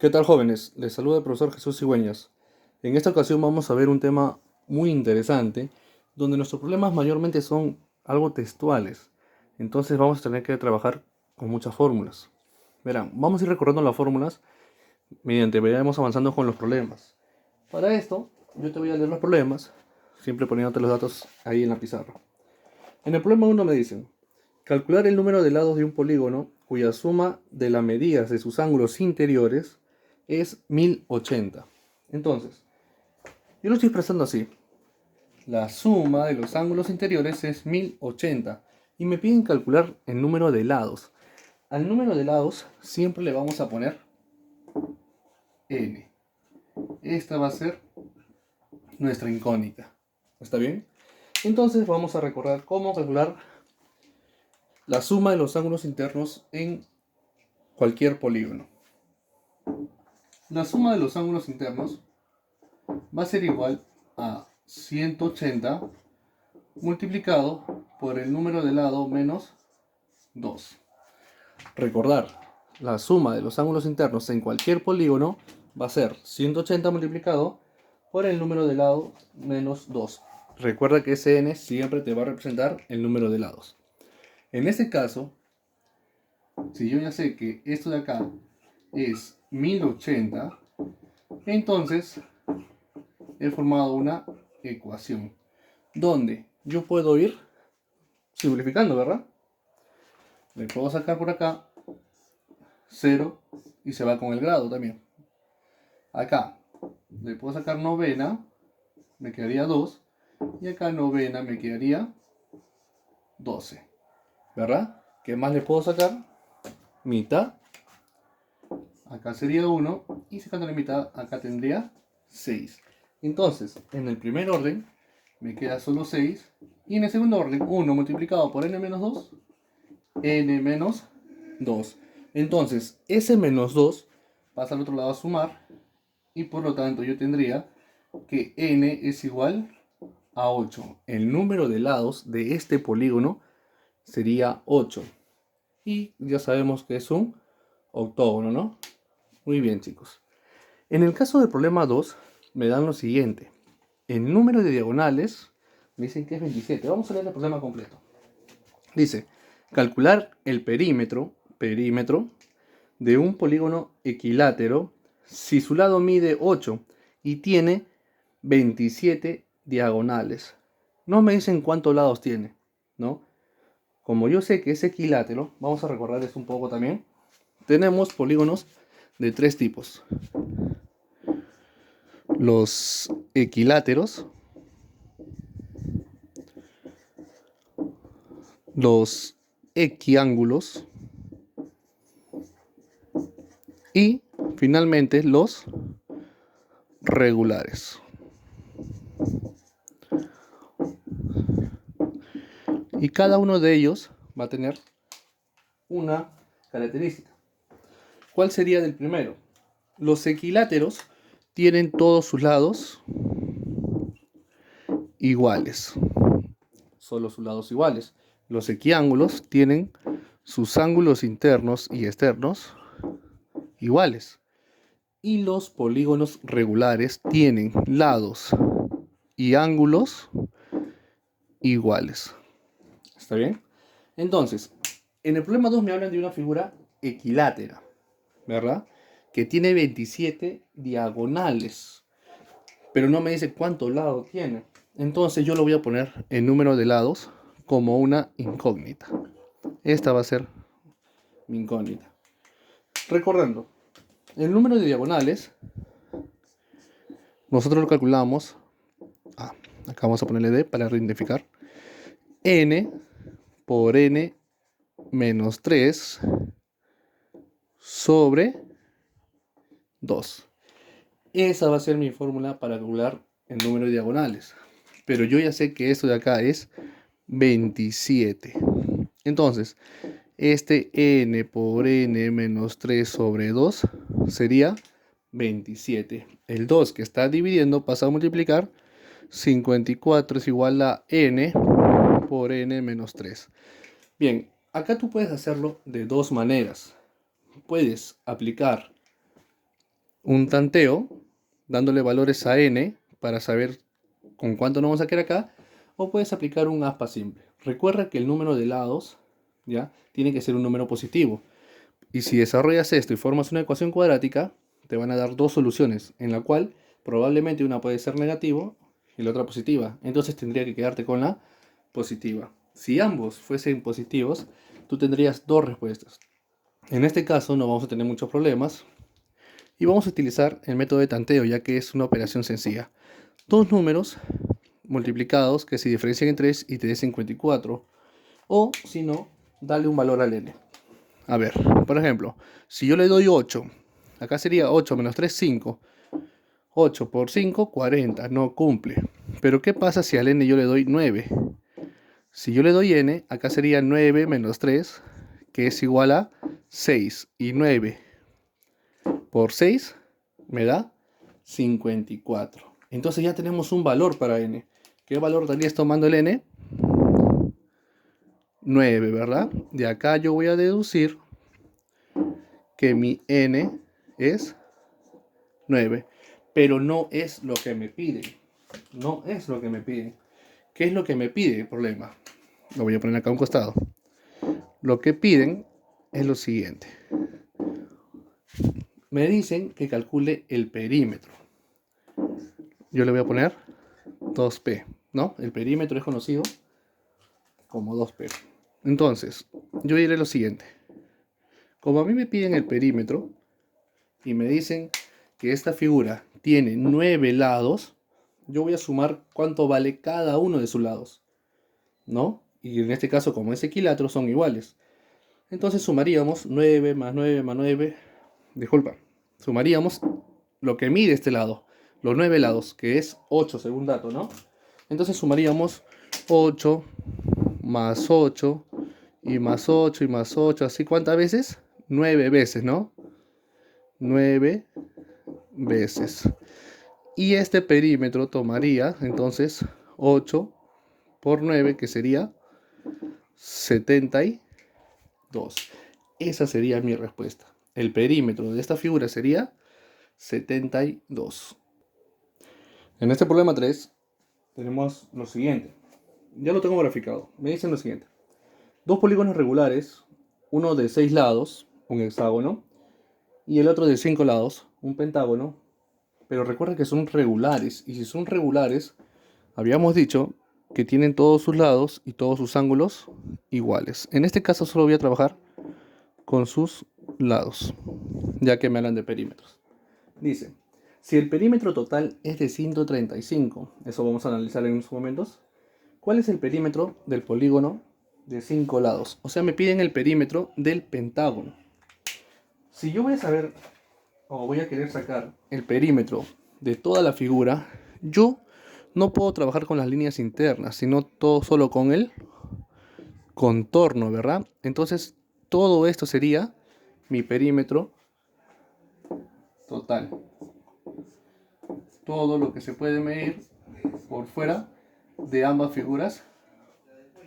¿Qué tal, jóvenes? Les saluda el profesor Jesús Cigüeñas. En esta ocasión vamos a ver un tema muy interesante, donde nuestros problemas mayormente son algo textuales. Entonces vamos a tener que trabajar con muchas fórmulas. Verán, vamos a ir recordando las fórmulas mediante vayamos avanzando con los problemas. Para esto, yo te voy a leer los problemas, siempre poniéndote los datos ahí en la pizarra. En el problema 1 me dicen, calcular el número de lados de un polígono cuya suma de las medidas de sus ángulos interiores es 1080. Entonces, yo lo estoy expresando así. La suma de los ángulos interiores es 1080 y me piden calcular el número de lados. Al número de lados siempre le vamos a poner n. Esta va a ser nuestra incógnita. ¿Está bien? Entonces vamos a recordar cómo calcular la suma de los ángulos internos en cualquier polígono. La suma de los ángulos internos va a ser igual a 180 multiplicado por el número de lado menos 2. Recordar, la suma de los ángulos internos en cualquier polígono va a ser 180 multiplicado por el número de lado menos 2. Recuerda que ese n siempre te va a representar el número de lados. En este caso, si yo ya sé que esto de acá es 1080, entonces he formado una ecuación donde yo puedo ir simplificando, ¿verdad? Le puedo sacar por acá 0 y se va con el grado también. Acá le puedo sacar novena, me quedaría 2, y acá novena me quedaría 12, ¿verdad? ¿Qué más le puedo sacar? Mitad, acá sería 1, y sacando la mitad, acá tendría 6. Entonces, en el primer orden me queda solo 6, y en el segundo orden, 1 multiplicado por n menos 2, n menos 2. Entonces, ese menos 2 pasa al otro lado a sumar, y por lo tanto yo tendría que n es igual a 8. El número de lados de este polígono sería 8. Y ya sabemos que es un octógono, ¿no? Muy bien, chicos. En el caso del problema 2, me dan lo siguiente. El número de diagonales me dicen que es 27. Vamos a leer el problema completo. Dice, calcular el perímetro de un polígono equilátero si su lado mide 8 y tiene 27 diagonales. No me dicen cuántos lados tiene, ¿no? Como yo sé que es equilátero, vamos a recordar esto un poco también. Tenemos polígonos de tres tipos. Los equiláteros, los equiángulos y finalmente los regulares. Y cada uno de ellos va a tener una característica. ¿Cuál sería del primero? Los equiláteros tienen todos sus lados iguales. Solo sus lados iguales. Los equiángulos tienen sus ángulos internos y externos iguales. Y los polígonos regulares tienen lados y ángulos iguales. ¿Está bien? Entonces, en el problema 2 me hablan de una figura equilátera, ¿verdad? Que tiene 27 diagonales, pero no me dice cuántos lados tiene. Entonces yo lo voy a poner en número de lados como una incógnita. Esta va a ser mi incógnita. Recordando, el número de diagonales, nosotros lo calculamos, acá vamos a ponerle D para reidentificar, n por n menos 3 sobre 2. Esa va a ser mi fórmula para calcular el número de diagonales. Pero yo ya sé que esto de acá es 27. Entonces, este n por n menos 3 sobre 2 sería 27. El 2 que está dividiendo pasa a multiplicar. 54 es igual a n por n menos 3. Bien, acá tú puedes hacerlo de dos maneras. Puedes aplicar un tanteo, dándole valores a n para saber con cuánto nos vamos a quedar acá, o puedes aplicar un aspa simple. Recuerda que el número de lados, ¿ya?, tiene que ser un número positivo. Y si desarrollas esto y formas una ecuación cuadrática, te van a dar dos soluciones, en la cual probablemente una puede ser negativo y la otra positiva. Entonces tendría que quedarte con la positiva. Si ambos fuesen positivos, tú tendrías dos respuestas. En este caso no vamos a tener muchos problemas y vamos a utilizar el método de tanteo, ya que es una operación sencilla. Dos números multiplicados que se diferencian en 3 y te dé 54. O si no, dale un valor al n. A ver, por ejemplo, si yo le doy 8, acá sería 8 menos 3, 5. 8 por 5, 40, no cumple. Pero ¿qué pasa si al n yo le doy 9? Si yo le doy n, acá sería 9 menos 3, que es igual a 6. Y 9 por 6 me da 54. Entonces ya tenemos un valor para n. ¿Qué valor estarías tomando el n? 9, ¿verdad? De acá yo voy a deducir que mi n es 9. Pero no es lo que me piden. No es lo que me piden. ¿Qué es lo que me pide el problema? Lo voy a poner acá a un costado. Lo que piden es lo siguiente. Me dicen que calcule el perímetro. Yo le voy a poner 2p, ¿no? El perímetro es conocido como 2p. Entonces, yo diré lo siguiente. Como a mí me piden el perímetro y me dicen que esta figura tiene 9 lados, yo voy a sumar cuánto vale cada uno de sus lados, ¿no? Y en este caso, como es equilátero, son iguales. Entonces sumaríamos 9 más 9 más 9. Disculpa. Sumaríamos lo que mide este lado, los 9 lados, que es 8 según dato, ¿no? Entonces sumaríamos 8 más 8 y más 8 y más 8, ¿así cuántas veces? 9 veces, ¿no? 9 veces. Y este perímetro tomaría, entonces, 8 por 9, que sería 72. Esa sería mi respuesta. El perímetro de esta figura sería 72. En este problema 3 tenemos lo siguiente. Ya lo tengo graficado. Me dicen lo siguiente. Dos polígonos regulares, uno de 6 lados, un hexágono, y el otro de 5 lados, un pentágono. Pero recuerda que son regulares. Y si son regulares, habíamos dicho que tienen todos sus lados y todos sus ángulos iguales. En este caso solo voy a trabajar con sus lados, ya que me hablan de perímetros. Dice, si el perímetro total es de 135, eso vamos a analizar en unos momentos, ¿cuál es el perímetro del polígono de 5 lados? O sea, me piden el perímetro del pentágono. Si yo voy a saber, o voy a querer sacar el perímetro de toda la figura, yo no puedo trabajar con las líneas internas, sino todo solo con el contorno, ¿verdad? Entonces, todo esto sería mi perímetro total. Todo lo que se puede medir por fuera de ambas figuras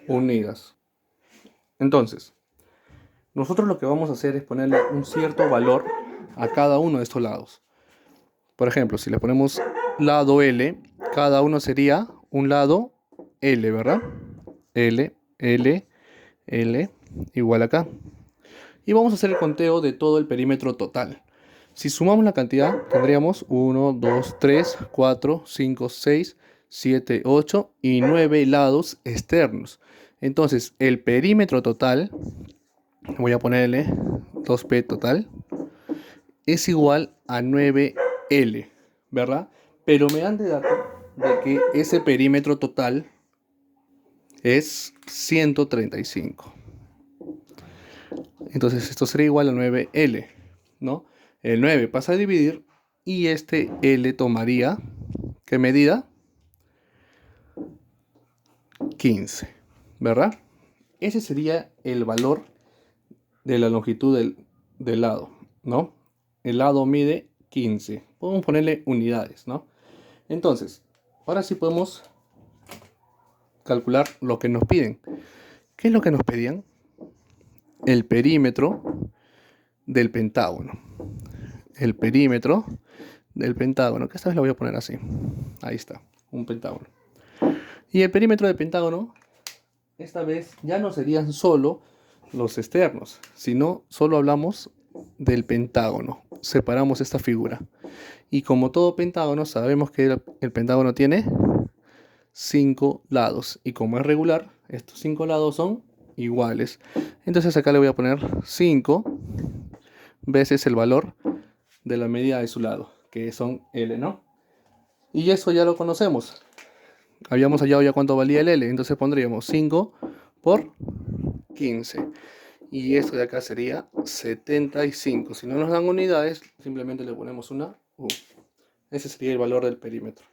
unidas. Entonces, nosotros lo que vamos a hacer es ponerle un cierto valor a cada uno de estos lados. Por ejemplo, si le ponemos lado L, cada uno sería un lado L, ¿verdad? L, L, L, igual acá. Y vamos a hacer el conteo de todo el perímetro total. Si sumamos la cantidad, tendríamos 1, 2, 3, 4, 5, 6, 7, 8 y 9 lados externos. Entonces, el perímetro total, voy a ponerle 2p total, es igual a 9L, ¿verdad? Pero me dan de dato de que ese perímetro total es 135. Entonces esto sería igual a 9L, ¿no? El 9 pasa a dividir y este L tomaría, ¿qué medida? 15, ¿verdad? Ese sería el valor de la longitud del lado, ¿no? El lado mide 15. Podemos ponerle unidades, ¿no? Entonces, ahora sí podemos calcular lo que nos piden. ¿Qué es lo que nos pedían? El perímetro del pentágono. el perímetro del pentágono, que esta vez lo voy a poner así. Ahí está, un pentágono. Y el perímetro del pentágono, esta vez ya no serían solo los externos, sino solo hablamos del pentágono. Separamos esta figura. Y como todo pentágono, sabemos que el pentágono tiene 5 lados. Y como es regular, estos 5 lados son iguales. Entonces acá le voy a poner 5 veces el valor de la medida de su lado, que son L, ¿no? Y eso ya lo conocemos. Habíamos hallado ya cuánto valía el L. Entonces pondríamos 5 por 15. Y esto de acá sería 75. Si no nos dan unidades, simplemente le ponemos una U. Ese sería el valor del perímetro.